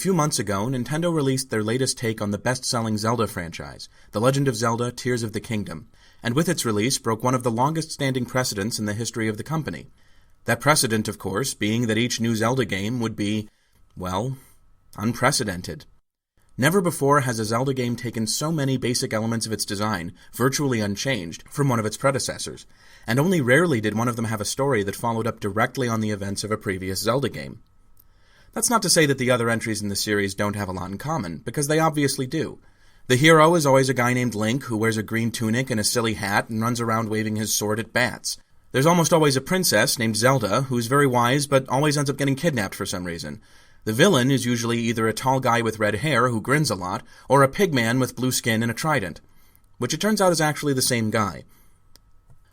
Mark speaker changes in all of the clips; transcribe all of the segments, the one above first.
Speaker 1: few months ago, Nintendo released their latest take on the best-selling Zelda franchise, The Legend of Zelda: Tears of the Kingdom, and with its release broke one of the longest-standing precedents in the history of the company. That precedent, of course, being that each new Zelda game would be, well, unprecedented. Never before has a Zelda game taken so many basic elements of its design, virtually unchanged, from one of its predecessors, and only rarely did one of them have a story that followed up directly on the events of a previous Zelda game. That's not to say that the other entries in the series don't have a lot in common, because they obviously do. The hero is always a guy named Link who wears a green tunic and a silly hat and runs around waving his sword at bats. There's almost always a princess named Zelda who's very wise but always ends up getting kidnapped for some reason. The villain is usually either a tall guy with red hair who grins a lot, or a pigman with blue skin and a trident, which it turns out is actually the same guy.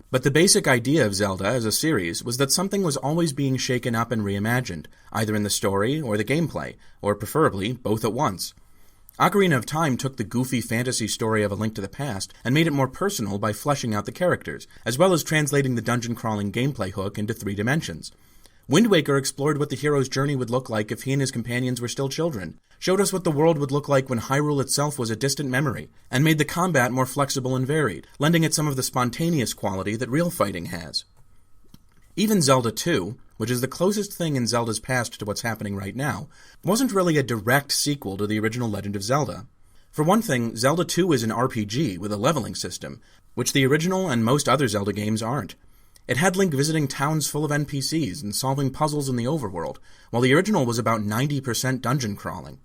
Speaker 1: But the basic idea of Zelda as a series was that something was always being shaken up and reimagined, either in the story or the gameplay, or preferably both at once. Ocarina of Time took the goofy fantasy story of A Link to the Past and made it more personal by fleshing out the characters, as well as translating the dungeon-crawling gameplay hook into 3 dimensions. Wind Waker explored what the hero's journey would look like if he and his companions were still children, showed us what the world would look like when Hyrule itself was a distant memory, and made the combat more flexible and varied, lending it some of the spontaneous quality that real fighting has. Even Zelda 2, which is the closest thing in Zelda's past to what's happening right now, wasn't really a direct sequel to the original Legend of Zelda. For one thing, Zelda 2 is an RPG with a leveling system, which the original and most other Zelda games aren't. It had Link visiting towns full of NPCs and solving puzzles in the overworld, while the original was about 90% dungeon crawling.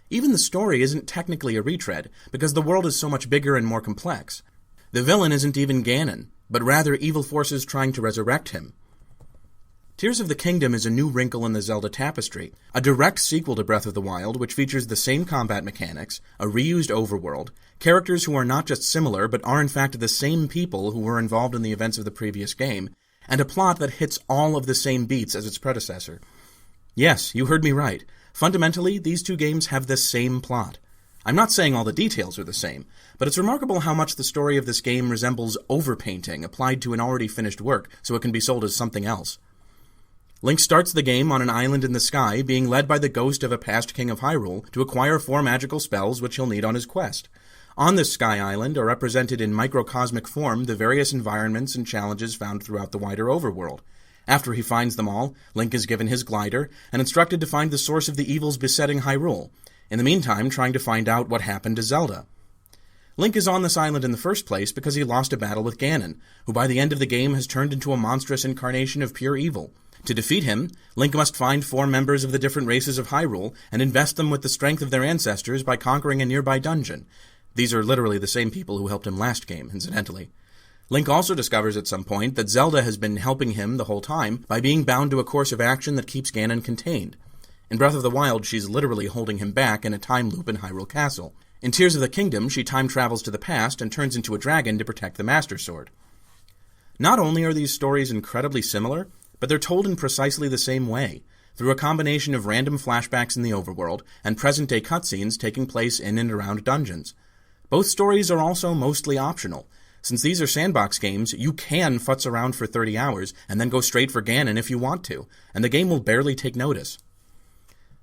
Speaker 1: Even the story isn't technically a retread, because the world is so much bigger and more complex. The villain isn't even Ganon, but rather evil forces trying to resurrect him. Tears of the Kingdom is a new wrinkle in the Zelda tapestry, a direct sequel to Breath of the Wild which features the same combat mechanics, a reused overworld, characters who are not just similar but are in fact the same people who were involved in the events of the previous game, and a plot that hits all of the same beats as its predecessor. Yes, you heard me right. Fundamentally, these 2 games have the same plot. I'm not saying all the details are the same, but it's remarkable how much the story of this game resembles overpainting applied to an already finished work so it can be sold as something else. Link starts the game on an island in the sky, being led by the ghost of a past king of Hyrule to acquire 4 magical spells which he'll need on his quest. On this sky island are represented in microcosmic form the various environments and challenges found throughout the wider overworld. After he finds them all, Link is given his glider and instructed to find the source of the evils besetting Hyrule, in the meantime trying to find out what happened to Zelda. Link is on this island in the first place because he lost a battle with Ganon, who by the end of the game has turned into a monstrous incarnation of pure evil. To defeat him, Link must find 4 members of the different races of Hyrule and invest them with the strength of their ancestors by conquering a nearby dungeon. These are literally the same people who helped him last game, incidentally. Link also discovers at some point that Zelda has been helping him the whole time by being bound to a course of action that keeps Ganon contained. In Breath of the Wild, she's literally holding him back in a time loop in Hyrule Castle. In Tears of the Kingdom, she time travels to the past and turns into a dragon to protect the Master Sword. Not only are these stories incredibly similar, but they're told in precisely the same way, through a combination of random flashbacks in the overworld and present-day cutscenes taking place in and around dungeons. Both stories are also mostly optional. Since these are sandbox games, you can futz around for 30 hours and then go straight for Ganon if you want to, and the game will barely take notice.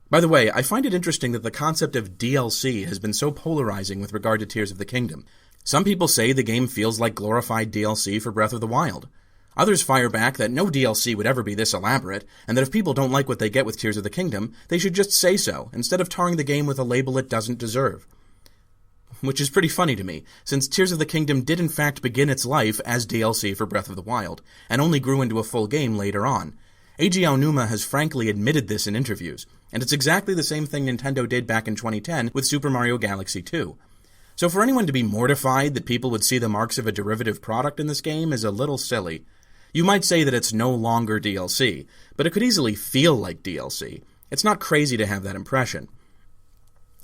Speaker 1: By the way, I find it interesting that the concept of DLC has been so polarizing with regard to Tears of the Kingdom. Some people say the game feels like glorified DLC for Breath of the Wild. Others fire back that no DLC would ever be this elaborate, and that if people don't like what they get with Tears of the Kingdom, they should just say so, instead of tarring the game with a label it doesn't deserve. Which is pretty funny to me, since Tears of the Kingdom did in fact begin its life as DLC for Breath of the Wild, and only grew into a full game later on. Eiji Aonuma has frankly admitted this in interviews, and it's exactly the same thing Nintendo did back in 2010 with Super Mario Galaxy 2. So for anyone to be mortified that people would see the marks of a derivative product in this game is a little silly. You might say that it's no longer DLC, but it could easily feel like DLC. It's not crazy to have that impression.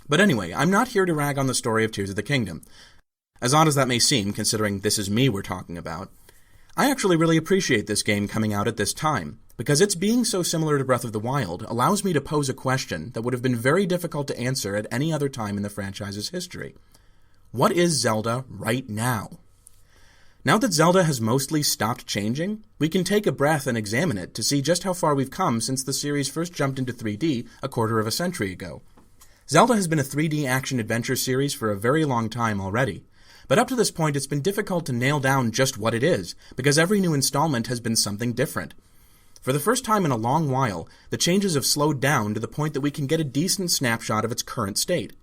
Speaker 1: But anyway, I'm not here to rag on the story of Tears of the Kingdom. As odd as that may seem, considering this is me we're talking about, I actually really appreciate this game coming out at this time, because its being so similar to Breath of the Wild allows me to pose a question that would have been very difficult to answer at any other time in the franchise's history. What is Zelda right now? Now that Zelda has mostly stopped changing, we can take a breath and examine it to see just how far we've come since the series first jumped into 3D a quarter of a century ago. Zelda has been a 3D action-adventure series for a very long time already, but up to this point it's been difficult to nail down just what it is, because every new installment has been something different. For the first time in a long while, the changes have slowed down to the point that we can get a decent snapshot of its current state.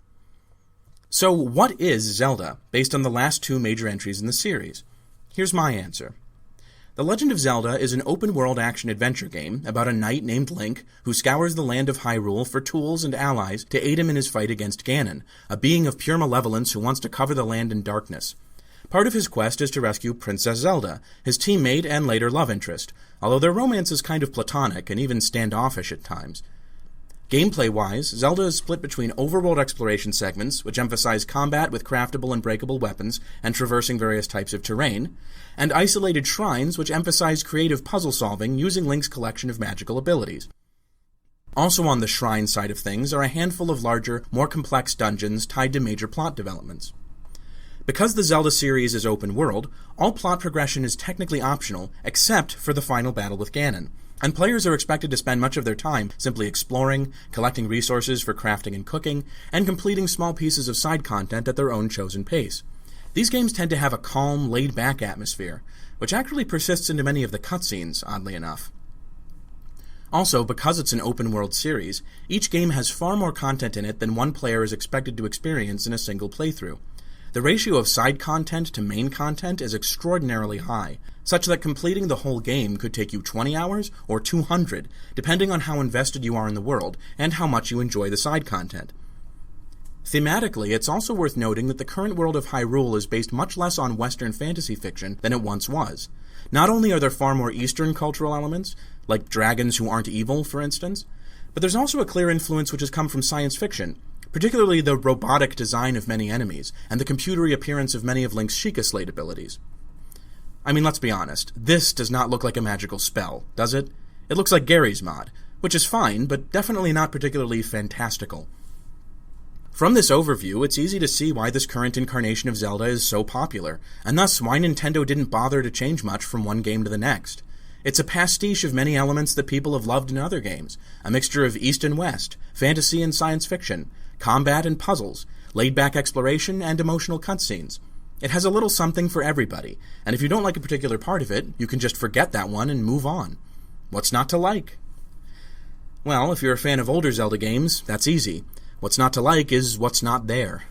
Speaker 1: So what is Zelda, based on the last two major entries in the series? Here's my answer. The Legend of Zelda is an open-world action-adventure game about a knight named Link who scours the land of Hyrule for tools and allies to aid him in his fight against Ganon, a being of pure malevolence who wants to cover the land in darkness. Part of his quest is to rescue Princess Zelda, his teammate and later love interest, although their romance is kind of platonic and even standoffish at times. Gameplay-wise, Zelda is split between overworld exploration segments, which emphasize combat with craftable and breakable weapons and traversing various types of terrain, and isolated shrines, which emphasize creative puzzle-solving using Link's collection of magical abilities. Also on the shrine side of things are a handful of larger, more complex dungeons tied to major plot developments. Because the Zelda series is open world, all plot progression is technically optional, except for the final battle with Ganon, and players are expected to spend much of their time simply exploring, collecting resources for crafting and cooking, and completing small pieces of side content at their own chosen pace. These games tend to have a calm, laid-back atmosphere, which actually persists into many of the cutscenes, oddly enough. Also, because it's an open-world series, each game has far more content in it than one player is expected to experience in a single playthrough. The ratio of side content to main content is extraordinarily high, such that completing the whole game could take you 20 hours or 200, depending on how invested you are in the world and how much you enjoy the side content. Thematically, it's also worth noting that the current world of Hyrule is based much less on Western fantasy fiction than it once was. Not only are there far more Eastern cultural elements, like dragons who aren't evil, for instance, but there's also a clear influence which has come from science fiction, particularly the robotic design of many enemies, and the computery appearance of many of Link's Sheikah Slate abilities. I mean, let's be honest, this does not look like a magical spell, does it? It looks like Gary's mod, which is fine, but definitely not particularly fantastical. From this overview, it's easy to see why this current incarnation of Zelda is so popular, and thus why Nintendo didn't bother to change much from one game to the next. It's a pastiche of many elements that people have loved in other games, a mixture of East and West, fantasy and science fiction, combat and puzzles, laid-back exploration, and emotional cutscenes. It has a little something for everybody, and if you don't like a particular part of it, you can just forget that one and move on. What's not to like? Well, if you're a fan of older Zelda games, that's easy. What's not to like is what's not there.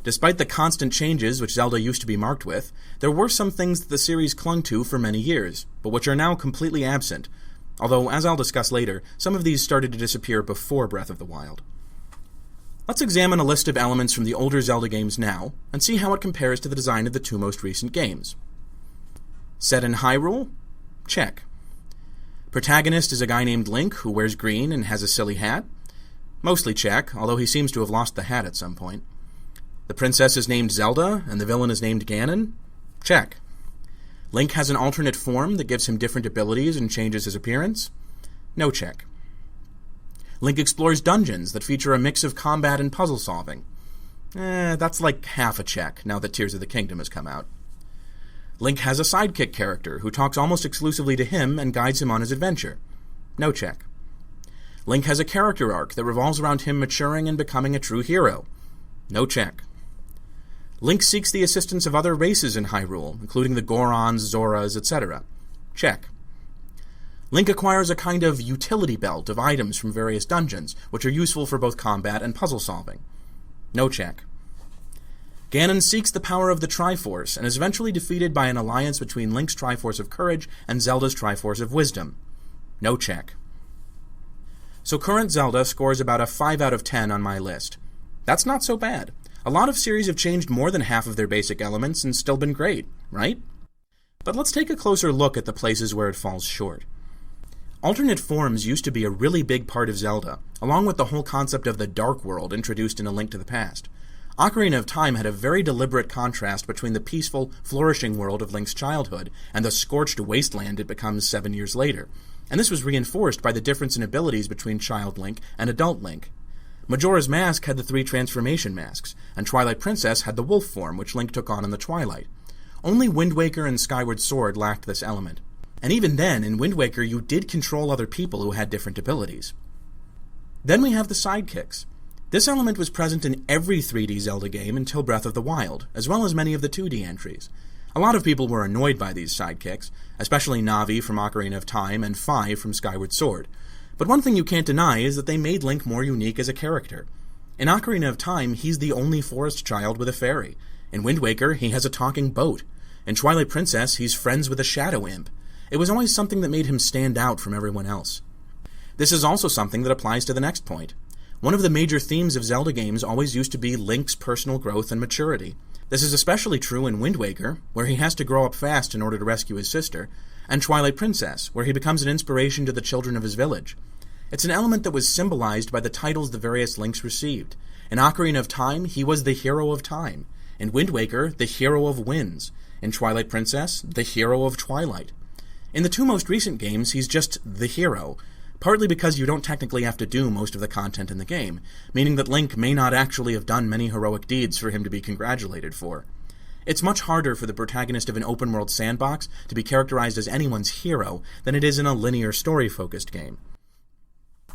Speaker 1: Despite the constant changes which Zelda used to be marked with, there were some things that the series clung to for many years, but which are now completely absent, although, as I'll discuss later, some of these started to disappear before Breath of the Wild. Let's examine a list of elements from the older Zelda games now, and see how it compares to the design of the two most recent games. Set in Hyrule? Check. Protagonist is a guy named Link who wears green and has a silly hat? Mostly check, although he seems to have lost the hat at some point. The princess is named Zelda, and the villain is named Ganon? Check. Link has an alternate form that gives him different abilities and changes his appearance? No check. Link explores dungeons that feature a mix of combat and puzzle solving. That's like half a check, now that Tears of the Kingdom has come out. Link has a sidekick character who talks almost exclusively to him and guides him on his adventure. No check. Link has a character arc that revolves around him maturing and becoming a true hero. No check. Link seeks the assistance of other races in Hyrule, including the Gorons, Zoras, etc. Check. Link acquires a kind of utility belt of items from various dungeons, which are useful for both combat and puzzle solving. No check. Ganon seeks the power of the Triforce, and is eventually defeated by an alliance between Link's Triforce of Courage and Zelda's Triforce of Wisdom. No check. So current Zelda scores about a 5 out of 10 on my list. That's not so bad. A lot of series have changed more than half of their basic elements and still been great, right? But let's take a closer look at the places where it falls short. Alternate forms used to be a really big part of Zelda, along with the whole concept of the Dark World introduced in A Link to the Past. Ocarina of Time had a very deliberate contrast between the peaceful, flourishing world of Link's childhood and the scorched wasteland it becomes 7 years later, and this was reinforced by the difference in abilities between Child Link and Adult Link. Majora's Mask had the 3 transformation masks, and Twilight Princess had the wolf form which Link took on in the Twilight. Only Wind Waker and Skyward Sword lacked this element. And even then, in Wind Waker, you did control other people who had different abilities. Then we have the sidekicks. This element was present in every 3D Zelda game until Breath of the Wild, as well as many of the 2D entries. A lot of people were annoyed by these sidekicks, especially Navi from Ocarina of Time and Fi from Skyward Sword. But one thing you can't deny is that they made Link more unique as a character. In Ocarina of Time, he's the only forest child with a fairy. In Wind Waker, he has a talking boat. In Twilight Princess, he's friends with a shadow imp. It was always something that made him stand out from everyone else. This is also something that applies to the next point. One of the major themes of Zelda games always used to be Link's personal growth and maturity. This is especially true in Wind Waker, where he has to grow up fast in order to rescue his sister, and Twilight Princess, where he becomes an inspiration to the children of his village. It's an element that was symbolized by the titles the various Links received. In Ocarina of Time, he was the hero of time. In Wind Waker, the hero of winds. In Twilight Princess, the hero of Twilight. In the two most recent games, he's just the hero, partly because you don't technically have to do most of the content in the game, meaning that Link may not actually have done many heroic deeds for him to be congratulated for. It's much harder for the protagonist of an open-world sandbox to be characterized as anyone's hero than it is in a linear story-focused game.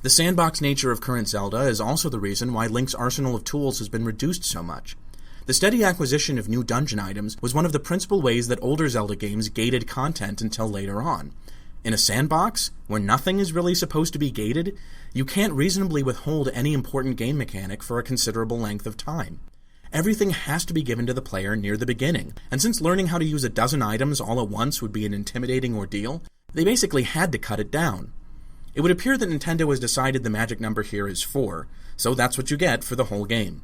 Speaker 1: The sandbox nature of current Zelda is also the reason why Link's arsenal of tools has been reduced so much. The steady acquisition of new dungeon items was one of the principal ways that older Zelda games gated content until later on. In a sandbox, where nothing is really supposed to be gated, you can't reasonably withhold any important game mechanic for a considerable length of time. Everything has to be given to the player near the beginning, and since learning how to use a dozen items all at once would be an intimidating ordeal, they basically had to cut it down. It would appear that Nintendo has decided the magic number here is 4, so that's what you get for the whole game.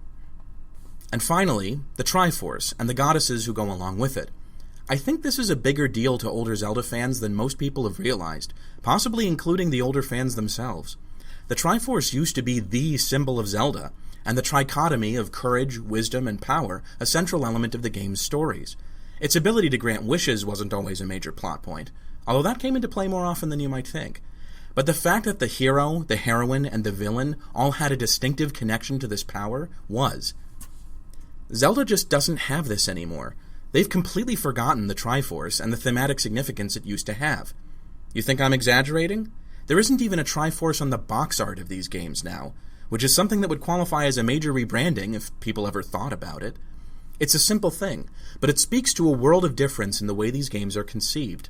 Speaker 1: And finally, the Triforce and the goddesses who go along with it. I think this is a bigger deal to older Zelda fans than most people have realized, possibly including the older fans themselves. The Triforce used to be the symbol of Zelda, and the trichotomy of courage, wisdom, and power a central element of the game's stories. Its ability to grant wishes wasn't always a major plot point, although that came into play more often than you might think. But the fact that the hero, the heroine, and the villain all had a distinctive connection to this power was. Zelda just doesn't have this anymore. They've completely forgotten the Triforce and the thematic significance it used to have. You think I'm exaggerating? There isn't even a Triforce on the box art of these games now, which is something that would qualify as a major rebranding if people ever thought about it. It's a simple thing, but it speaks to a world of difference in the way these games are conceived.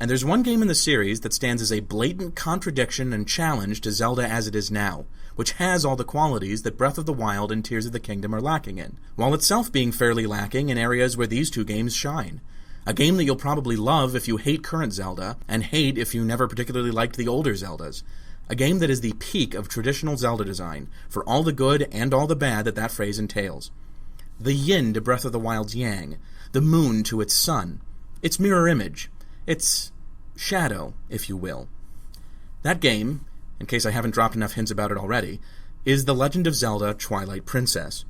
Speaker 1: And there's one game in the series that stands as a blatant contradiction and challenge to Zelda as it is now, which has all the qualities that Breath of the Wild and Tears of the Kingdom are lacking in, while itself being fairly lacking in areas where these two games shine. A game that you'll probably love if you hate current Zelda, and hate if you never particularly liked the older Zeldas. A game that is the peak of traditional Zelda design, for all the good and all the bad that that phrase entails. The yin to Breath of the Wild's yang, the moon to its sun, its mirror image, its shadow, if you will. That game, in case I haven't dropped enough hints about it already, is The Legend of Zelda Twilight Princess.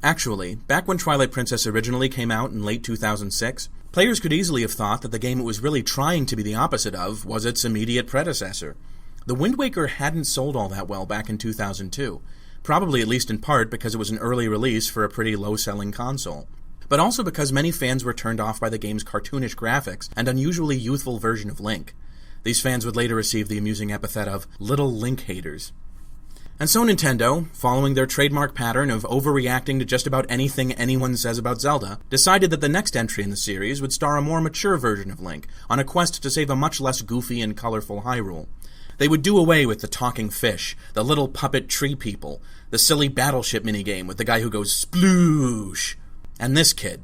Speaker 1: Actually, back when Twilight Princess originally came out in late 2006, players could easily have thought that the game it was really trying to be the opposite of was its immediate predecessor. The Wind Waker hadn't sold all that well back in 2002, probably at least in part because it was an early release for a pretty low-selling console, but also because many fans were turned off by the game's cartoonish graphics and unusually youthful version of Link. These fans would later receive the amusing epithet of Little Link Haters. And so Nintendo, following their trademark pattern of overreacting to just about anything anyone says about Zelda, decided that the next entry in the series would star a more mature version of Link, on a quest to save a much less goofy and colorful Hyrule. They would do away with the talking fish, the little puppet tree people, the silly battleship minigame with the guy who goes sploosh, and this kid.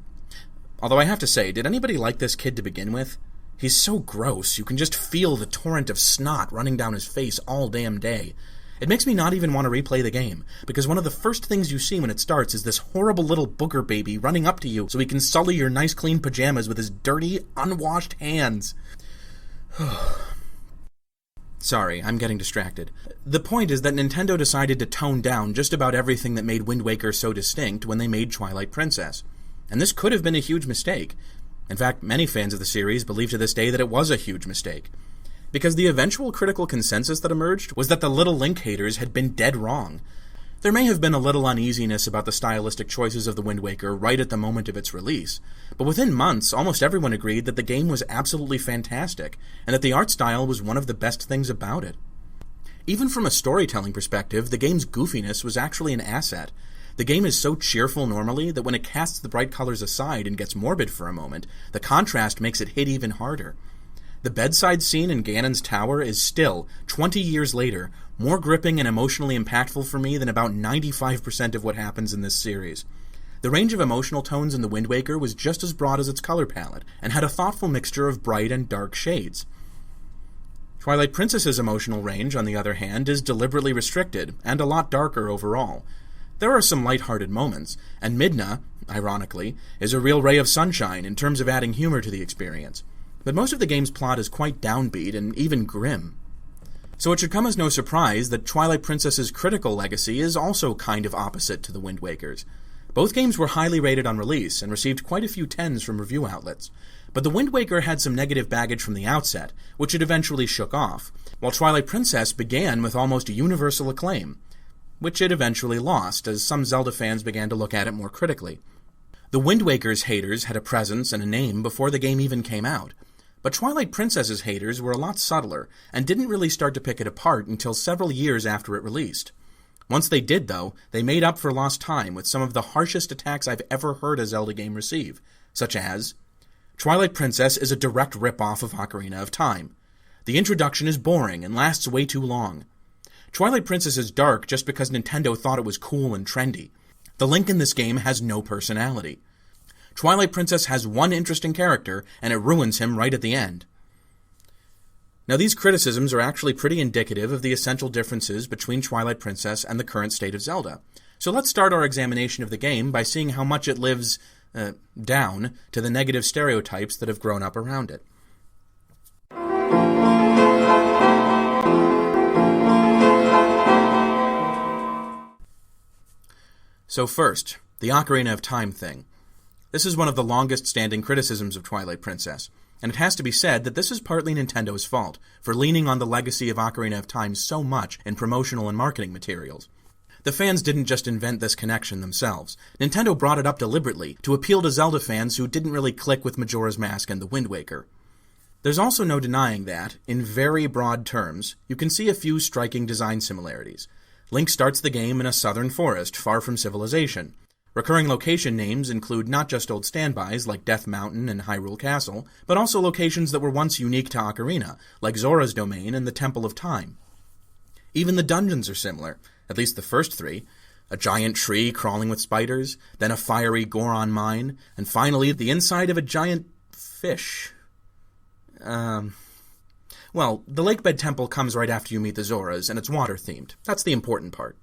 Speaker 1: Although I have to say, did anybody like this kid to begin with? He's so gross, you can just feel the torrent of snot running down his face all damn day. It makes me not even want to replay the game, because one of the first things you see when it starts is this horrible little booger baby running up to you so he can sully your nice clean pajamas with his dirty, unwashed hands. Sorry, I'm getting distracted. The point is that Nintendo decided to tone down just about everything that made Wind Waker so distinct when they made Twilight Princess. And this could have been a huge mistake. In fact, many fans of the series believe to this day that it was a huge mistake. Because the eventual critical consensus that emerged was that the Little Link haters had been dead wrong. There may have been a little uneasiness about the stylistic choices of The Wind Waker right at the moment of its release, but within months, almost everyone agreed that the game was absolutely fantastic, and that the art style was one of the best things about it. Even from a storytelling perspective, the game's goofiness was actually an asset. The game is so cheerful normally that when it casts the bright colors aside and gets morbid for a moment, the contrast makes it hit even harder. The bedside scene in Ganon's tower is still, 20 years later, more gripping and emotionally impactful for me than about 95% of what happens in this series. The range of emotional tones in The Wind Waker was just as broad as its color palette, and had a thoughtful mixture of bright and dark shades. Twilight Princess's emotional range, on the other hand, is deliberately restricted, and a lot darker overall. There are some lighthearted moments, and Midna, ironically, is a real ray of sunshine in terms of adding humor to the experience. But most of the game's plot is quite downbeat and even grim. So it should come as no surprise that Twilight Princess's critical legacy is also kind of opposite to The Wind Waker's. Both games were highly rated on release and received quite a few 10s from review outlets, but The Wind Waker had some negative baggage from the outset, which it eventually shook off, while Twilight Princess began with almost universal acclaim, which it eventually lost as some Zelda fans began to look at it more critically. The Wind Waker's haters had a presence and a name before the game even came out, but Twilight Princess's haters were a lot subtler and didn't really start to pick it apart until several years after it released. Once they did, though, they made up for lost time with some of the harshest attacks I've ever heard a Zelda game receive, such as, Twilight Princess is a direct rip-off of Ocarina of Time. The introduction is boring and lasts way too long. Twilight Princess is dark just because Nintendo thought it was cool and trendy. The Link in this game has no personality. Twilight Princess has one interesting character, and it ruins him right at the end. Now, these criticisms are actually pretty indicative of the essential differences between Twilight Princess and the current state of Zelda. So let's start our examination of the game by seeing how much it lives down to the negative stereotypes that have grown up around it. So first, the Ocarina of Time thing. This is one of the longest-standing criticisms of Twilight Princess, and it has to be said that this is partly Nintendo's fault for leaning on the legacy of Ocarina of Time so much in promotional and marketing materials. The fans didn't just invent this connection themselves. Nintendo brought it up deliberately to appeal to Zelda fans who didn't really click with Majora's Mask and The Wind Waker. There's also no denying that, in very broad terms, you can see a few striking design similarities. Link starts the game in a southern forest, far from civilization. Recurring location names include not just old standbys like Death Mountain and Hyrule Castle, but also locations that were once unique to Ocarina, like Zora's Domain and the Temple of Time. Even the dungeons are similar, at least the first three. A giant tree crawling with spiders, then a fiery Goron mine, and finally the inside of a giant fish. Well, the Lakebed Temple comes right after you meet the Zoras, and it's water-themed. That's the important part.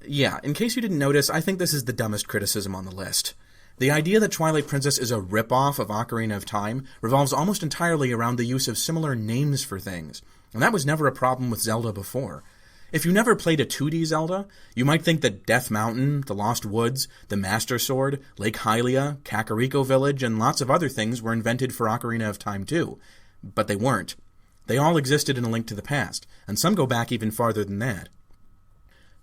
Speaker 1: Yeah, in case you didn't notice, I think this is the dumbest criticism on the list. The idea that Twilight Princess is a rip-off of Ocarina of Time revolves almost entirely around the use of similar names for things, and that was never a problem with Zelda before. If you never played a 2D Zelda, you might think that Death Mountain, the Lost Woods, the Master Sword, Lake Hylia, Kakariko Village, and lots of other things were invented for Ocarina of Time too. But they weren't. They all existed in A Link to the Past, and some go back even farther than that.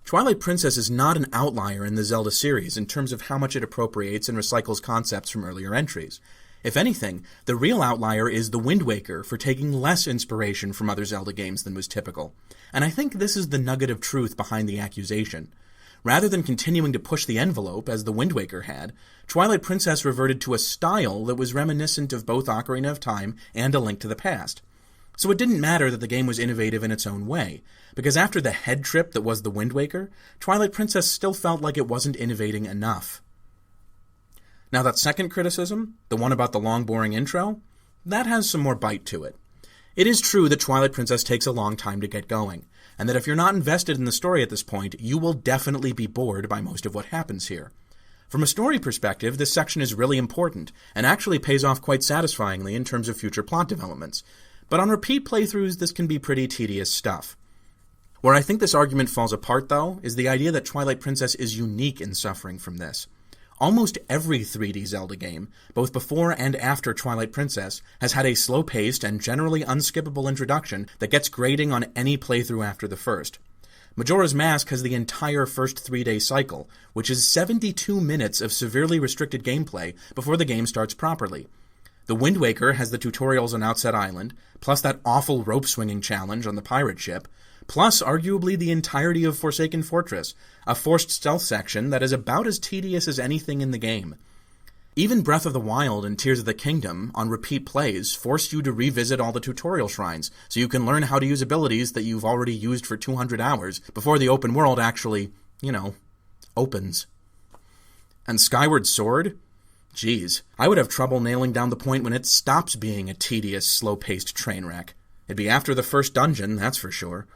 Speaker 1: Twilight Princess is not an outlier in the Zelda series in terms of how much it appropriates and recycles concepts from earlier entries. If anything, the real outlier is The Wind Waker for taking less inspiration from other Zelda games than was typical. And I think this is the nugget of truth behind the accusation. Rather than continuing to push the envelope, as The Wind Waker had, Twilight Princess reverted to a style that was reminiscent of both Ocarina of Time and A Link to the Past. So it didn't matter that the game was innovative in its own way, because after the head trip that was The Wind Waker, Twilight Princess still felt like it wasn't innovating enough. Now that second criticism, the one about the long boring intro, that has some more bite to it. It is true that Twilight Princess takes a long time to get going, and that if you're not invested in the story at this point, you will definitely be bored by most of what happens here. From a story perspective, this section is really important, and actually pays off quite satisfyingly in terms of future plot developments. But on repeat playthroughs, this can be pretty tedious stuff. Where I think this argument falls apart, though, is the idea that Twilight Princess is unique in suffering from this. Almost every 3D Zelda game, both before and after Twilight Princess, has had a slow-paced and generally unskippable introduction that gets grading on any playthrough after the first. Majora's Mask has the entire first 3-day cycle, which is 72 minutes of severely restricted gameplay before the game starts properly. The Wind Waker has the tutorials on Outset Island, plus that awful rope-swinging challenge on the pirate ship, plus arguably the entirety of Forsaken Fortress, a forced stealth section that is about as tedious as anything in the game. Even Breath of the Wild and Tears of the Kingdom, on repeat plays, force you to revisit all the tutorial shrines, so you can learn how to use abilities that you've already used for 200 hours before the open world actually, opens. And Skyward Sword? Geez, I would have trouble nailing down the point when it stops being a tedious, slow-paced train wreck. It'd be after the first dungeon, that's for sure.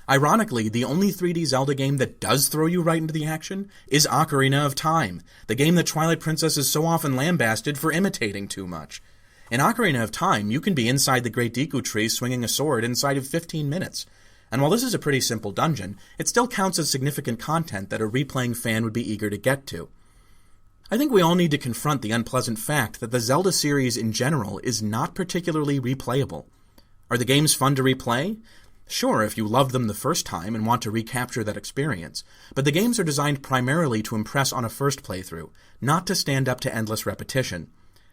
Speaker 1: Ironically, the only 3D Zelda game that does throw you right into the action is Ocarina of Time, the game that Twilight Princess is so often lambasted for imitating too much. In Ocarina of Time, you can be inside the Great Deku Tree swinging a sword inside of 15 minutes. And while this is a pretty simple dungeon, it still counts as significant content that a replaying fan would be eager to get to. I think we all need to confront the unpleasant fact that the Zelda series in general is not particularly replayable. Are the games fun to replay? Sure, if you loved them the first time and want to recapture that experience, but the games are designed primarily to impress on a first playthrough, not to stand up to endless repetition.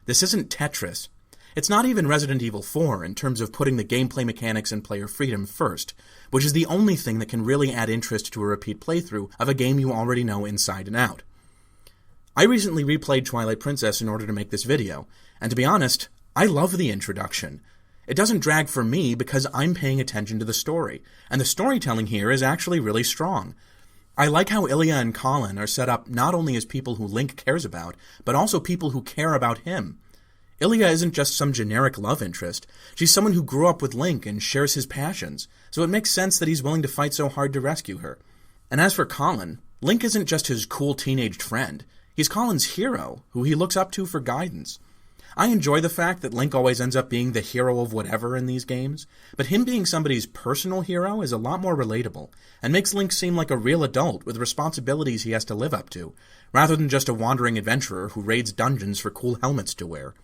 Speaker 1: This isn't Tetris. It's not even Resident Evil 4 in terms of putting the gameplay mechanics and player freedom first, which is the only thing that can really add interest to a repeat playthrough of a game you already know inside and out. I recently replayed Twilight Princess in order to make this video, and to be honest, I love the introduction. It doesn't drag for me because I'm paying attention to the story, and the storytelling here is actually really strong. I like how Ilya and Colin are set up not only as people who Link cares about, but also people who care about him. Ilya isn't just some generic love interest, she's someone who grew up with Link and shares his passions, so it makes sense that he's willing to fight so hard to rescue her. And as for Colin, Link isn't just his cool teenaged friend, he's Colin's hero, who he looks up to for guidance. I enjoy the fact that Link always ends up being the hero of whatever in these games, but him being somebody's personal hero is a lot more relatable, and makes Link seem like a real adult with responsibilities he has to live up to, rather than just a wandering adventurer who raids dungeons for cool helmets to wear.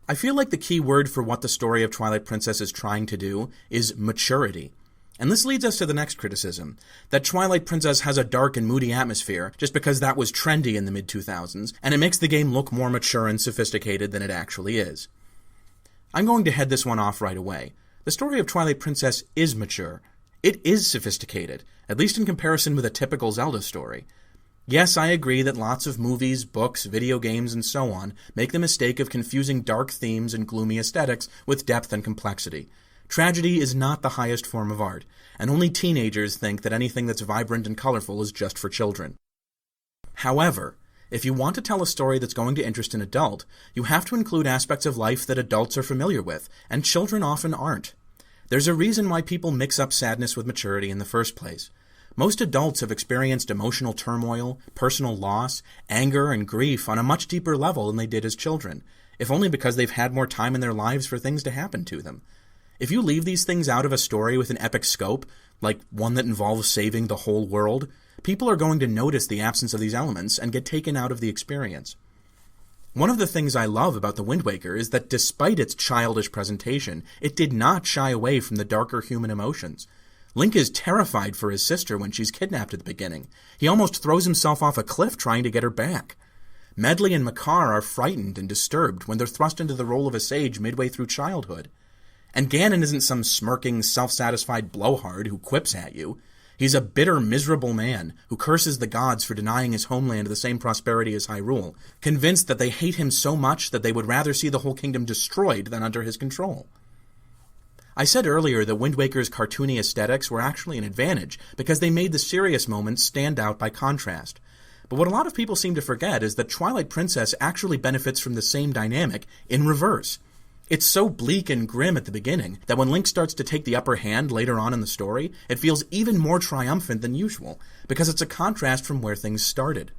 Speaker 1: I feel like the key word for what the story of Twilight Princess is trying to do is maturity. And this leads us to the next criticism, that Twilight Princess has a dark and moody atmosphere just because that was trendy in the mid-2000s, and it makes the game look more mature and sophisticated than it actually is. I'm going to head this one off right away. The story of Twilight Princess is mature. It is sophisticated, at least in comparison with a typical Zelda story. Yes, I agree that lots of movies, books, video games, and so on make the mistake of confusing dark themes and gloomy aesthetics with depth and complexity. Tragedy is not the highest form of art, and only teenagers think that anything that's vibrant and colorful is just for children. However, if you want to tell a story that's going to interest an adult, you have to include aspects of life that adults are familiar with, and children often aren't. There's a reason why people mix up sadness with maturity in the first place. Most adults have experienced emotional turmoil, personal loss, anger, and grief on a much deeper level than they did as children, if only because they've had more time in their lives for things to happen to them. If you leave these things out of a story with an epic scope, like one that involves saving the whole world, people are going to notice the absence of these elements and get taken out of the experience. One of the things I love about The Wind Waker is that despite its childish presentation, it did not shy away from the darker human emotions. Link is terrified for his sister when she's kidnapped at the beginning. He almost throws himself off a cliff trying to get her back. Medley and Makar are frightened and disturbed when they're thrust into the role of a sage midway through childhood. And Ganon isn't some smirking, self-satisfied blowhard who quips at you. He's a bitter, miserable man who curses the gods for denying his homeland the same prosperity as Hyrule, convinced that they hate him so much that they would rather see the whole kingdom destroyed than under his control. I said earlier that Wind Waker's cartoony aesthetics were actually an advantage because they made the serious moments stand out by contrast. But what a lot of people seem to forget is that Twilight Princess actually benefits from the same dynamic in reverse. It's so bleak and grim at the beginning that when Link starts to take the upper hand later on in the story, it feels even more triumphant than usual, because it's a contrast from where things started.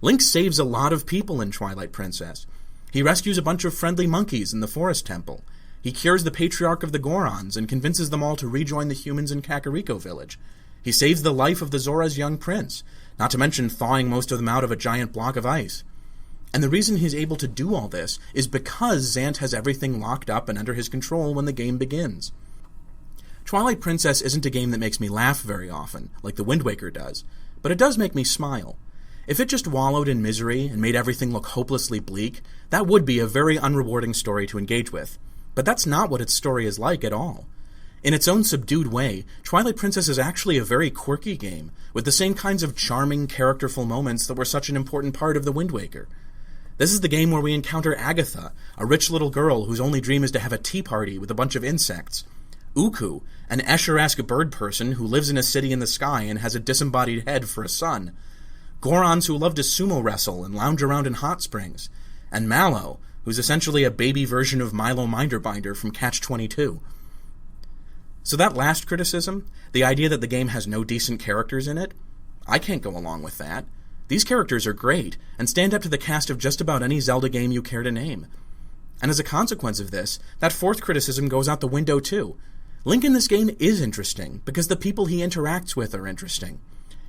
Speaker 1: Link saves a lot of people in Twilight Princess. He rescues a bunch of friendly monkeys in the Forest Temple. He cures the Patriarch of the Gorons and convinces them all to rejoin the humans in Kakariko Village. He saves the life of the Zora's young prince, not to mention thawing most of them out of a giant block of ice. And the reason he's able to do all this is because Zant has everything locked up and under his control when the game begins. Twilight Princess isn't a game that makes me laugh very often, like The Wind Waker does, but it does make me smile. If it just wallowed in misery and made everything look hopelessly bleak, that would be a very unrewarding story to engage with. But that's not what its story is like at all. In its own subdued way, Twilight Princess is actually a very quirky game, with the same kinds of charming, characterful moments that were such an important part of The Wind Waker. This is the game where we encounter Agatha, a rich little girl whose only dream is to have a tea party with a bunch of insects. Uku, an Escher-esque bird person who lives in a city in the sky and has a disembodied head for a son. Gorons who love to sumo wrestle and lounge around in hot springs. And Mallow, who's essentially a baby version of Milo Minderbinder from Catch-22. So that last criticism, the idea that the game has no decent characters in it, I can't go along with that. These characters are great, and stand up to the cast of just about any Zelda game you care to name. And as a consequence of this, that fourth criticism goes out the window too. Link in this game is interesting, because the people he interacts with are interesting.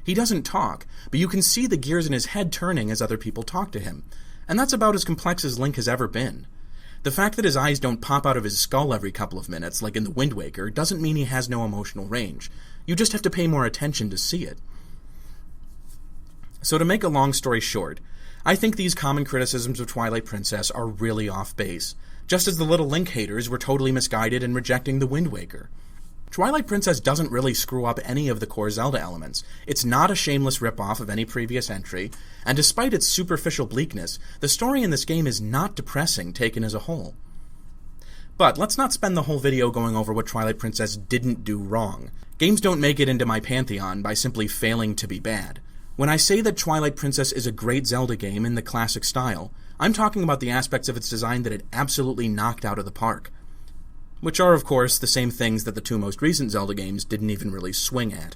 Speaker 1: He doesn't talk, but you can see the gears in his head turning as other people talk to him, and that's about as complex as Link has ever been. The fact that his eyes don't pop out of his skull every couple of minutes, like in The Wind Waker, doesn't mean he has no emotional range. You just have to pay more attention to see it. So to make a long story short, I think these common criticisms of Twilight Princess are really off base, just as the little Link haters were totally misguided in rejecting The Wind Waker. Twilight Princess doesn't really screw up any of the core Zelda elements. It's not a shameless ripoff of any previous entry, and despite its superficial bleakness, the story in this game is not depressing taken as a whole. But let's not spend the whole video going over what Twilight Princess didn't do wrong. Games don't make it into my pantheon by simply failing to be bad. When I say that Twilight Princess is a great Zelda game in the classic style, I'm talking about the aspects of its design that it absolutely knocked out of the park. Which are, of course, the same things that the two most recent Zelda games didn't even really swing at.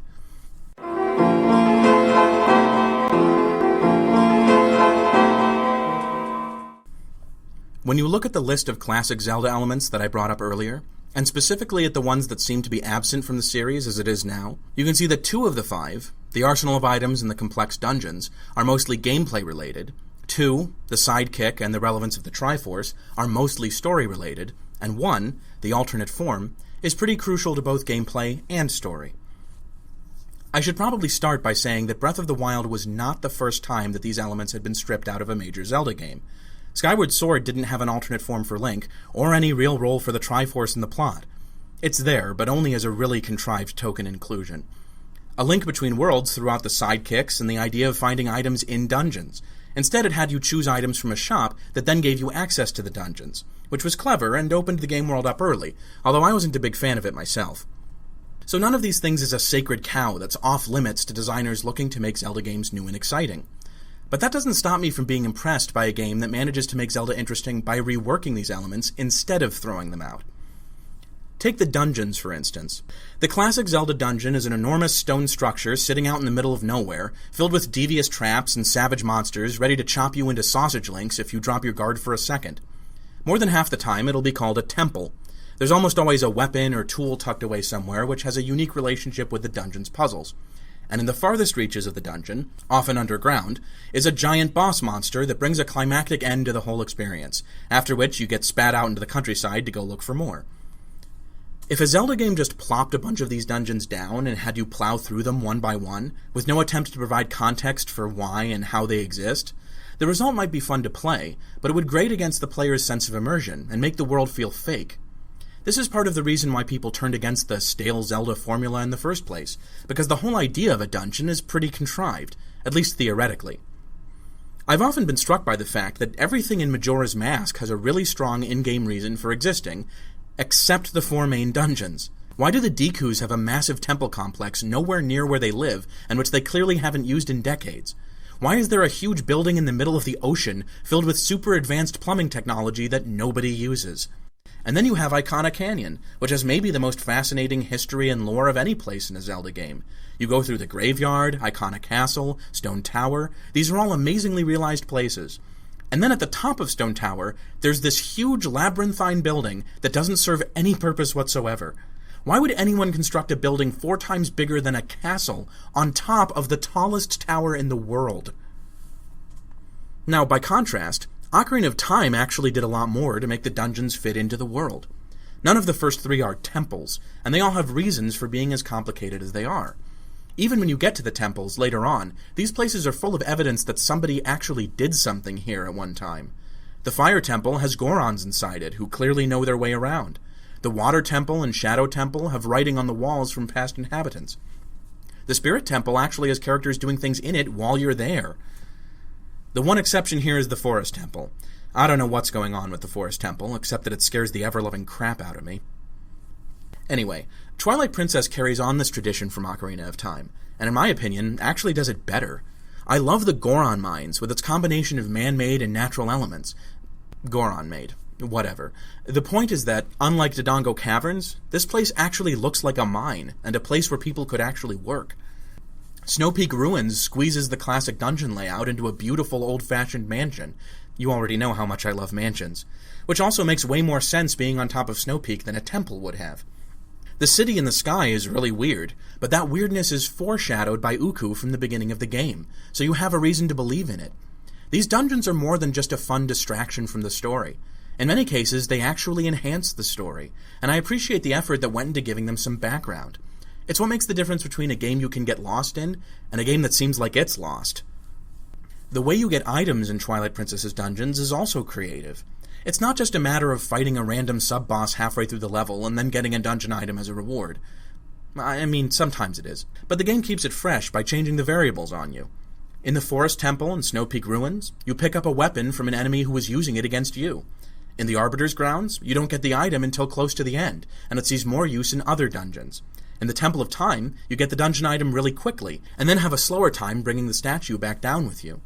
Speaker 1: When you look at the list of classic Zelda elements that I brought up earlier, and specifically at the ones that seem to be absent from the series as it is now, you can see that 2 of the 5, the arsenal of items and the complex dungeons, are mostly gameplay related, 2, the sidekick and the relevance of the Triforce, are mostly story related, and 1, the alternate form, is pretty crucial to both gameplay and story. I should probably start by saying that Breath of the Wild was not the first time that these elements had been stripped out of a major Zelda game. Skyward Sword didn't have an alternate form for Link, or any real role for the Triforce in the plot. It's there, but only as a really contrived token inclusion. A link between worlds throughout the sidekicks and the idea of finding items in dungeons. Instead, it had you choose items from a shop that then gave you access to the dungeons, which was clever and opened the game world up early, although I wasn't a big fan of it myself. So none of these things is a sacred cow that's off limits to designers looking to make Zelda games new and exciting. But that doesn't stop me from being impressed by a game that manages to make Zelda interesting by reworking these elements instead of throwing them out. Take the dungeons, for instance. The classic Zelda dungeon is an enormous stone structure sitting out in the middle of nowhere, filled with devious traps and savage monsters ready to chop you into sausage links if you drop your guard for a second. More than half the time, it'll be called a temple. There's almost always a weapon or tool tucked away somewhere, which has a unique relationship with the dungeon's puzzles. And in the farthest reaches of the dungeon, often underground, is a giant boss monster that brings a climactic end to the whole experience, after which you get spat out into the countryside to go look for more. If a Zelda game just plopped a bunch of these dungeons down and had you plow through them one by one, with no attempt to provide context for why and how they exist, the result might be fun to play, but it would grate against the player's sense of immersion and make the world feel fake. This is part of the reason why people turned against the stale Zelda formula in the first place, because the whole idea of a dungeon is pretty contrived, at least theoretically. I've often been struck by the fact that everything in Majora's Mask has a really strong in-game reason for existing, except the 4 main dungeons. Why do the Dekus have a massive temple complex nowhere near where they live, and which they clearly haven't used in decades? Why is there a huge building in the middle of the ocean filled with super advanced plumbing technology that nobody uses? And then you have Icona Canyon, which has maybe the most fascinating history and lore of any place in a Zelda game. You go through the graveyard, Icona Castle, Stone Tower. These are all amazingly realized places. And then at the top of Stone Tower, there's this huge labyrinthine building that doesn't serve any purpose whatsoever. Why would anyone construct a building 4 times bigger than a castle on top of the tallest tower in the world? Now, by contrast, Ocarina of Time actually did a lot more to make the dungeons fit into the world. None of the first 3 are temples, and they all have reasons for being as complicated as they are. Even when you get to the temples later on, these places are full of evidence that somebody actually did something here at one time. The Fire Temple has Gorons inside it, who clearly know their way around. The Water Temple and Shadow Temple have writing on the walls from past inhabitants. The Spirit Temple actually has characters doing things in it while you're there. The one exception here is the Forest Temple. I don't know what's going on with the Forest Temple, except that it scares the ever-loving crap out of me. Anyway, Twilight Princess carries on this tradition from Ocarina of Time, and in my opinion, actually does it better. I love the Goron mines, with its combination of man-made and natural elements. Goron-made. Whatever. The point is that, unlike Dodongo Caverns, this place actually looks like a mine, and a place where people could actually work. Snow Peak Ruins squeezes the classic dungeon layout into a beautiful old-fashioned mansion. You already know how much I love mansions. Which also makes way more sense being on top of Snow Peak than a temple would have. The city in the sky is really weird, but that weirdness is foreshadowed by Uku from the beginning of the game, so you have a reason to believe in it. These dungeons are more than just a fun distraction from the story. In many cases, they actually enhance the story, and I appreciate the effort that went into giving them some background. It's what makes the difference between a game you can get lost in, and a game that seems like it's lost. The way you get items in Twilight Princess's dungeons is also creative. It's not just a matter of fighting a random sub-boss halfway through the level and then getting a dungeon item as a reward. I mean, sometimes it is. But the game keeps it fresh by changing the variables on you. In the Forest Temple and Snow Peak Ruins, you pick up a weapon from an enemy who was using it against you. In the Arbiter's Grounds, you don't get the item until close to the end, and it sees more use in other dungeons. In the Temple of Time, you get the dungeon item really quickly, and then have a slower time bringing the statue back down with you.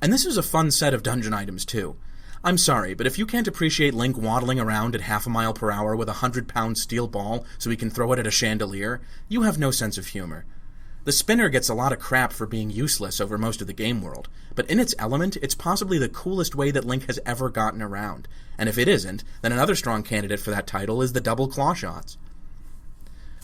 Speaker 1: And this is a fun set of dungeon items, too. I'm sorry, but if you can't appreciate Link waddling around at 0.5 mile per hour with a 100-pound steel ball so he can throw it at a chandelier, you have no sense of humor. The spinner gets a lot of crap for being useless over most of the game world, but in its element, it's possibly the coolest way that Link has ever gotten around. And if it isn't, then another strong candidate for that title is the double claw shots.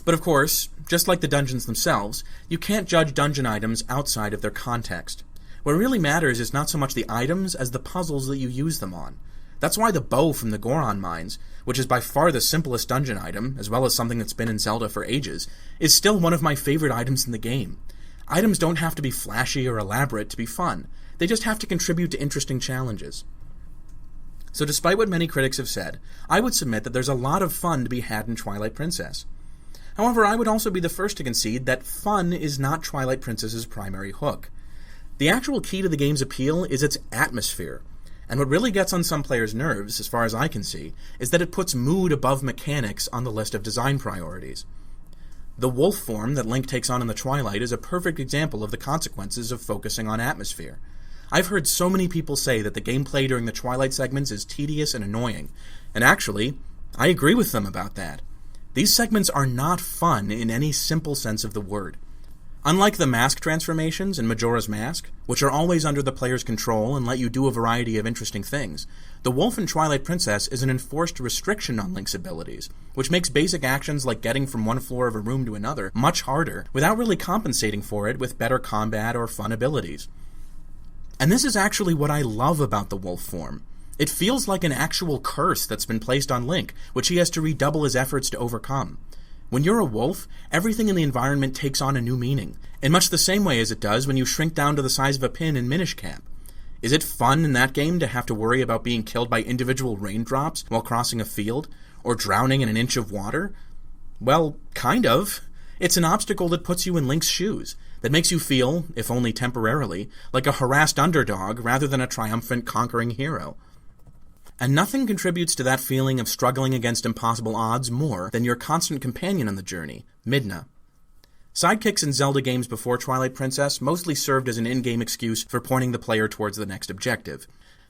Speaker 1: But of course, just like the dungeons themselves, you can't judge dungeon items outside of their context. What really matters is not so much the items as the puzzles that you use them on. That's why the bow from the Goron mines, which is by far the simplest dungeon item, as well as something that's been in Zelda for ages, is still one of my favorite items in the game. Items don't have to be flashy or elaborate to be fun. They just have to contribute to interesting challenges. So despite what many critics have said, I would submit that there's a lot of fun to be had in Twilight Princess. However, I would also be the first to concede that fun is not Twilight Princess's primary hook. The actual key to the game's appeal is its atmosphere, and what really gets on some players' nerves, as far as I can see, is that it puts mood above mechanics on the list of design priorities. The wolf form that Link takes on in the Twilight is a perfect example of the consequences of focusing on atmosphere. I've heard so many people say that the gameplay during the Twilight segments is tedious and annoying, and actually, I agree with them about that. These segments are not fun in any simple sense of the word. Unlike the mask transformations in Majora's Mask, which are always under the player's control and let you do a variety of interesting things, the wolf in Twilight Princess is an enforced restriction on Link's abilities, which makes basic actions like getting from one floor of a room to another much harder, without really compensating for it with better combat or fun abilities. And this is actually what I love about the wolf form. It feels like an actual curse that's been placed on Link, which he has to redouble his efforts to overcome. When you're a wolf, everything in the environment takes on a new meaning, in much the same way as it does when you shrink down to the size of a pin in Minish Cap. Is it fun in that game to have to worry about being killed by individual raindrops while crossing a field, or drowning in an inch of water? Well, kind of. It's an obstacle that puts you in Link's shoes, that makes you feel, if only temporarily, like a harassed underdog rather than a triumphant conquering hero. And nothing contributes to that feeling of struggling against impossible odds more than your constant companion on the journey, Midna. Sidekicks in Zelda games before Twilight Princess mostly served as an in-game excuse for pointing the player towards the next objective.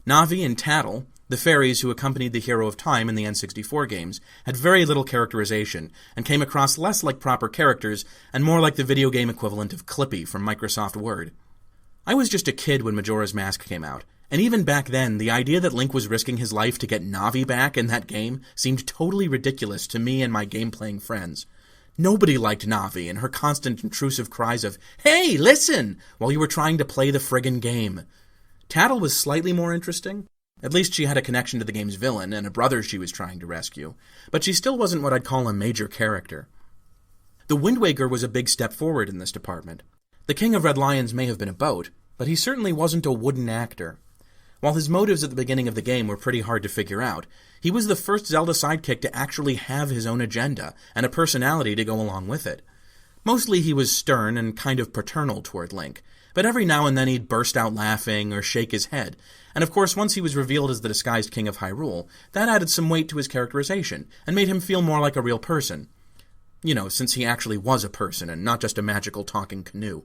Speaker 1: Navi and Tattle, the fairies who accompanied the Hero of Time in the N64 games, had very little characterization, and came across less like proper characters and more like the video game equivalent of Clippy from Microsoft Word. I was just a kid when Majora's Mask came out, and even back then, the idea that Link was risking his life to get Navi back in that game seemed totally ridiculous to me and my game-playing friends. Nobody liked Navi and her constant intrusive cries of, "Hey, listen!" while you were trying to play the friggin' game. Tattle was slightly more interesting, At least she had a connection to the game's villain and a brother she was trying to rescue, but she still wasn't what I'd call a major character. The Wind Waker was a big step forward in this department. The King of Red Lions may have been a boat, but he certainly wasn't a wooden actor. While his motives at the beginning of the game were pretty hard to figure out, he was the first Zelda sidekick to actually have his own agenda and a personality to go along with it. Mostly he was stern and kind of paternal toward Link, but every now and then he'd burst out laughing or shake his head, and of course once he was revealed as the disguised King of Hyrule, that added some weight to his characterization and made him feel more like a real person. You know, since he actually was a person and not just a magical talking canoe.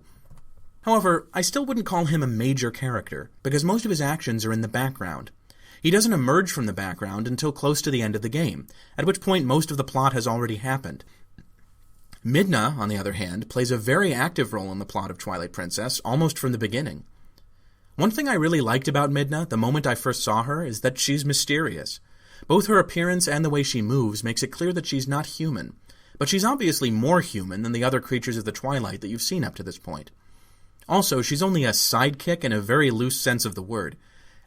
Speaker 1: However, I still wouldn't call him a major character, because most of his actions are in the background. He doesn't emerge from the background until close to the end of the game, at which point most of the plot has already happened. Midna, on the other hand, plays a very active role in the plot of Twilight Princess, almost from the beginning. One thing I really liked about Midna the moment I first saw her is that she's mysterious. Both her appearance and the way she moves makes it clear that she's not human, but she's obviously more human than the other creatures of the Twilight that you've seen up to this point. Also, she's only a sidekick in a very loose sense of the word.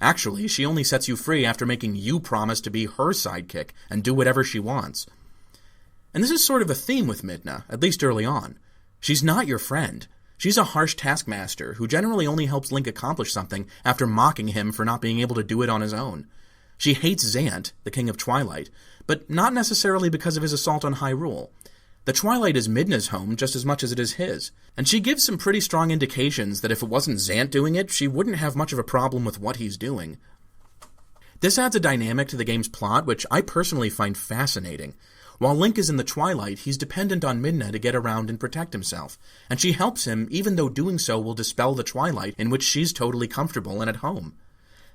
Speaker 1: Actually, she only sets you free after making you promise to be her sidekick and do whatever she wants. And this is sort of a theme with Midna, at least early on. She's not your friend. She's a harsh taskmaster who generally only helps Link accomplish something after mocking him for not being able to do it on his own. She hates Zant, the King of Twilight, but not necessarily because of his assault on Hyrule. The Twilight is Midna's home just as much as it is his, and she gives some pretty strong indications that if it wasn't Zant doing it, she wouldn't have much of a problem with what he's doing. This adds a dynamic to the game's plot which I personally find fascinating. While Link is in the Twilight, he's dependent on Midna to get around and protect himself, and she helps him even though doing so will dispel the Twilight in which she's totally comfortable and at home.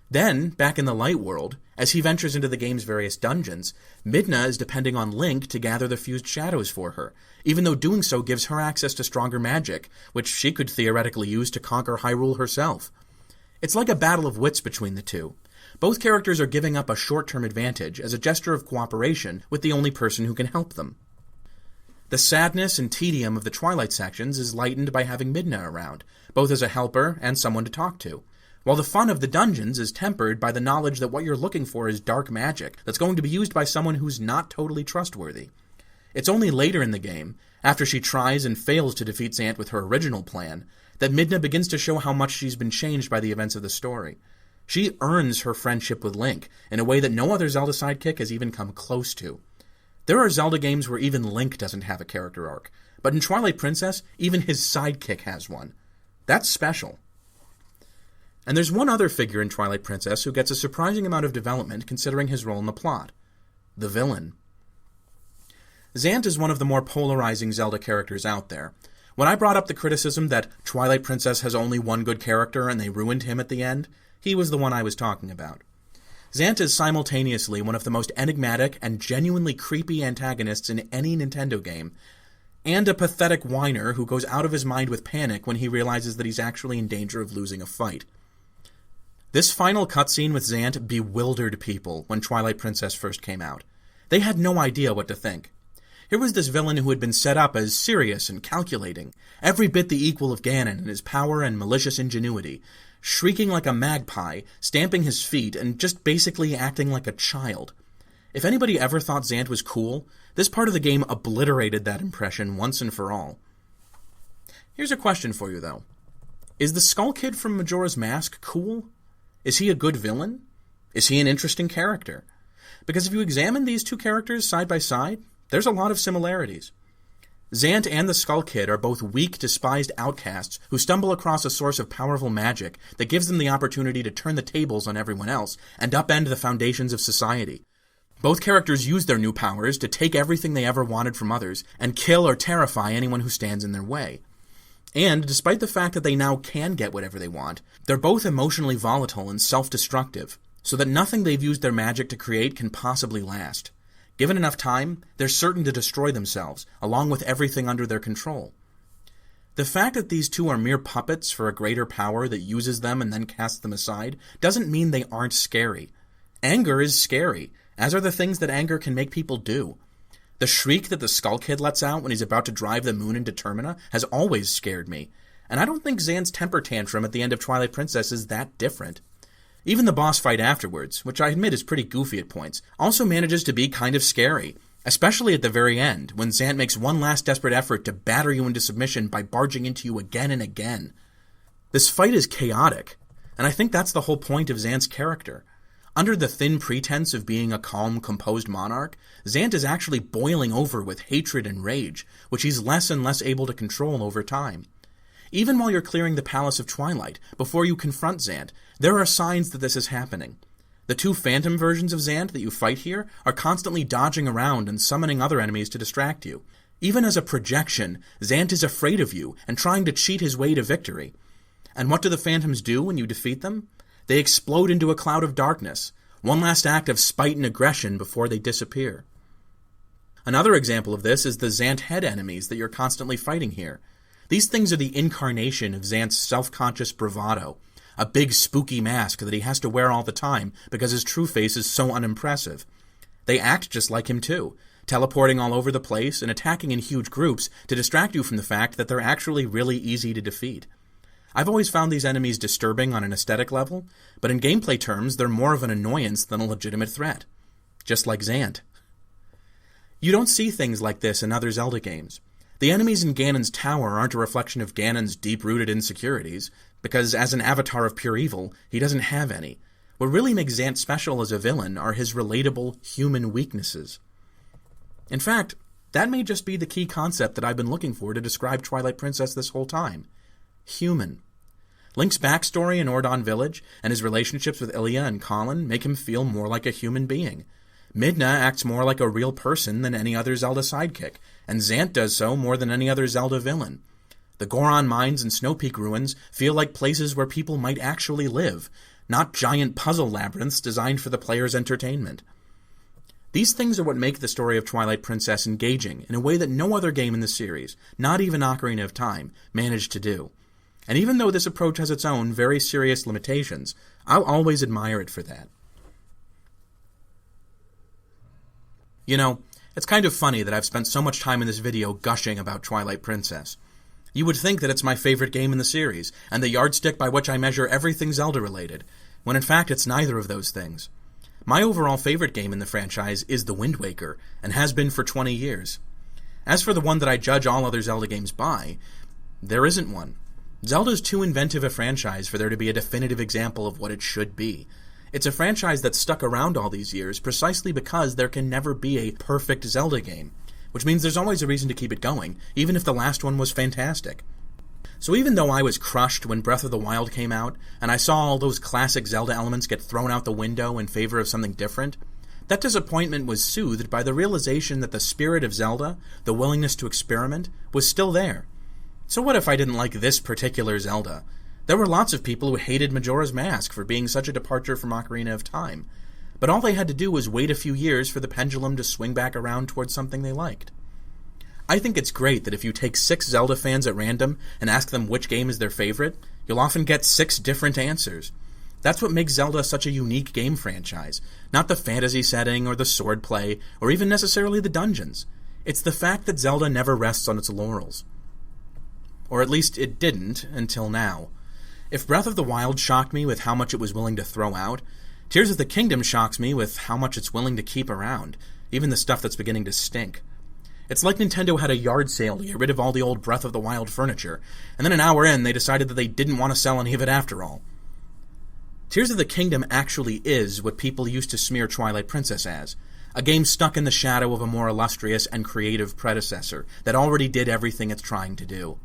Speaker 1: Then, back in the Light World, as he ventures into the game's various dungeons, Midna is depending on Link to gather the fused shadows for her, even though doing so gives her access to stronger magic, which she could theoretically use to conquer Hyrule herself. It's like a battle of wits between the two. Both characters are giving up a short-term advantage as a gesture of cooperation with the only person who can help them. The sadness and tedium of the Twilight sections is lightened by having Midna around, both as a helper and someone to talk to, while the fun of the dungeons is tempered by the knowledge that what you're looking for is dark magic that's going to be used by someone who's not totally trustworthy. It's only later in the game, after she tries and fails to defeat Zant with her original plan, that Midna begins to show how much she's been changed by the events of the story. She earns her friendship with Link in a way that no other Zelda sidekick has even come close to. There are Zelda games where even Link doesn't have a character arc, but in Twilight Princess, even his sidekick has one. That's special. And there's one other figure in Twilight Princess who gets a surprising amount of development considering his role in the plot. The villain. Zant is one of the more polarizing Zelda characters out there. When I brought up the criticism that Twilight Princess has only one good character and they ruined him at the end, he was the one I was talking about. Zant is simultaneously one of the most enigmatic and genuinely creepy antagonists in any Nintendo game, and a pathetic whiner who goes out of his mind with panic when he realizes that he's actually in danger of losing a fight. This final cutscene with Zant bewildered people when Twilight Princess first came out. They had no idea what to think. Here was this villain who had been set up as serious and calculating, every bit the equal of Ganon in his power and malicious ingenuity, shrieking like a magpie, stamping his feet, and just basically acting like a child. If anybody ever thought Zant was cool, this part of the game obliterated that impression once and for all. Here's a question for you, though. Is the Skull Kid from Majora's Mask cool? Is he a good villain? Is he an interesting character? Because if you examine these two characters side by side, there's a lot of similarities. Zant and the Skull Kid are both weak, despised outcasts who stumble across a source of powerful magic that gives them the opportunity to turn the tables on everyone else and upend the foundations of society. Both characters use their new powers to take everything they ever wanted from others and kill or terrify anyone who stands in their way. And, despite the fact that they now can get whatever they want, they're both emotionally volatile and self-destructive, so that nothing they've used their magic to create can possibly last. Given enough time, they're certain to destroy themselves, along with everything under their control. The fact that these two are mere puppets for a greater power that uses them and then casts them aside doesn't mean they aren't scary. Anger is scary, as are the things that anger can make people do. The shriek that the Skull Kid lets out when he's about to drive the moon into Termina has always scared me, and I don't think Zant's temper tantrum at the end of Twilight Princess is that different. Even the boss fight afterwards, which I admit is pretty goofy at points, also manages to be kind of scary, especially at the very end, when Zant makes one last desperate effort to batter you into submission by barging into you again and again. This fight is chaotic, and I think that's the whole point of Zant's character. Under the thin pretense of being a calm, composed monarch, Zant is actually boiling over with hatred and rage, which he's less and less able to control over time. Even while you're clearing the Palace of Twilight, before you confront Zant, there are signs that this is happening. The two phantom versions of Zant that you fight here are constantly dodging around and summoning other enemies to distract you. Even as a projection, Zant is afraid of you and trying to cheat his way to victory. And what do the phantoms do when you defeat them? They explode into a cloud of darkness, one last act of spite and aggression before they disappear. Another example of this is the Zant head enemies that you're constantly fighting here. These things are the incarnation of Zant's self-conscious bravado, a big spooky mask that he has to wear all the time because his true face is so unimpressive. They act just like him too, teleporting all over the place and attacking in huge groups to distract you from the fact that they're actually really easy to defeat. I've always found these enemies disturbing on an aesthetic level, but in gameplay terms, they're more of an annoyance than a legitimate threat. Just like Zant. You don't see things like this in other Zelda games. The enemies in Ganon's tower aren't a reflection of Ganon's deep-rooted insecurities, because as an avatar of pure evil, he doesn't have any. What really makes Zant special as a villain are his relatable, human weaknesses. In fact, that may just be the key concept that I've been looking for to describe Twilight Princess this whole time. Human. Link's backstory in Ordon Village and his relationships with Ilia and Colin make him feel more like a human being. Midna acts more like a real person than any other Zelda sidekick, and Zant does so more than any other Zelda villain. The Goron Mines and Snow Peak Ruins feel like places where people might actually live, not giant puzzle labyrinths designed for the player's entertainment. These things are what make the story of Twilight Princess engaging in a way that no other game in the series, not even Ocarina of Time, managed to do. And even though this approach has its own very serious limitations, I'll always admire it for that. You know, it's kind of funny that I've spent so much time in this video gushing about Twilight Princess. You would think that it's my favorite game in the series, and the yardstick by which I measure everything Zelda-related, when in fact it's neither of those things. My overall favorite game in the franchise is The Wind Waker, and has been for 20 years. As for the one that I judge all other Zelda games by, there isn't one. Zelda's too inventive a franchise for there to be a definitive example of what it should be. It's a franchise that's stuck around all these years precisely because there can never be a perfect Zelda game, which means there's always a reason to keep it going, even if the last one was fantastic. So even though I was crushed when Breath of the Wild came out, and I saw all those classic Zelda elements get thrown out the window in favor of something different, that disappointment was soothed by the realization that the spirit of Zelda, the willingness to experiment, was still there. So what if I didn't like this particular Zelda? There were lots of people who hated Majora's Mask for being such a departure from Ocarina of Time, but all they had to do was wait a few years for the pendulum to swing back around towards something they liked. I think it's great that if you take 6 Zelda fans at random and ask them which game is their favorite, you'll often get 6 different answers. That's what makes Zelda such a unique game franchise, not the fantasy setting or the swordplay, or even necessarily the dungeons. It's the fact that Zelda never rests on its laurels. Or at least it didn't, until now. If Breath of the Wild shocked me with how much it was willing to throw out, Tears of the Kingdom shocks me with how much it's willing to keep around, even the stuff that's beginning to stink. It's like Nintendo had a yard sale to get rid of all the old Breath of the Wild furniture, and then an hour in they decided that they didn't want to sell any of it after all. Tears of the Kingdom actually is what people used to smear Twilight Princess as, a game stuck in the shadow of a more illustrious and creative predecessor that already did everything it's trying to do.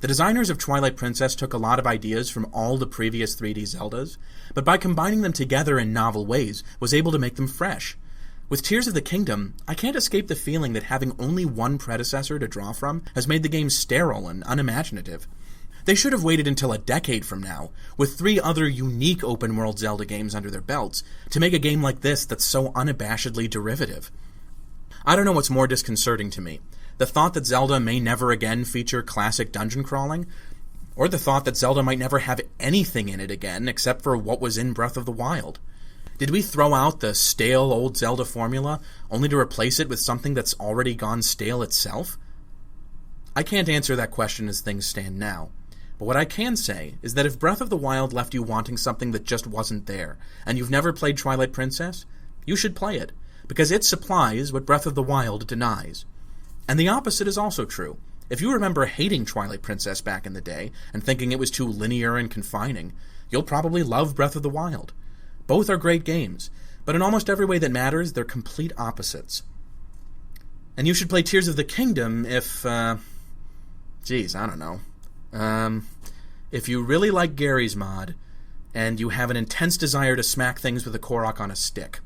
Speaker 1: The designers of Twilight Princess took a lot of ideas from all the previous 3D Zeldas, but by combining them together in novel ways, was able to make them fresh. With Tears of the Kingdom, I can't escape the feeling that having only one predecessor to draw from has made the game sterile and unimaginative. They should have waited until a decade from now, with 3 other unique open-world Zelda games under their belts, to make a game like this that's so unabashedly derivative. I don't know what's more disconcerting to me, the thought that Zelda may never again feature classic dungeon crawling, or the thought that Zelda might never have anything in it again except for what was in Breath of the Wild. Did we throw out the stale old Zelda formula only to replace it with something that's already gone stale itself? I can't answer that question as things stand now, But what I can say is that if Breath of the Wild left you wanting something that just wasn't there, and you've never played Twilight Princess, you should play it, because it supplies what Breath of the Wild denies. And the opposite is also true. If you remember hating Twilight Princess back in the day, and thinking it was too linear and confining, you'll probably love Breath of the Wild. Both are great games, but in almost every way that matters, they're complete opposites. And you should play Tears of the Kingdom if, I don't know. If you really like Gary's mod, and you have an intense desire to smack things with a Korok on a stick.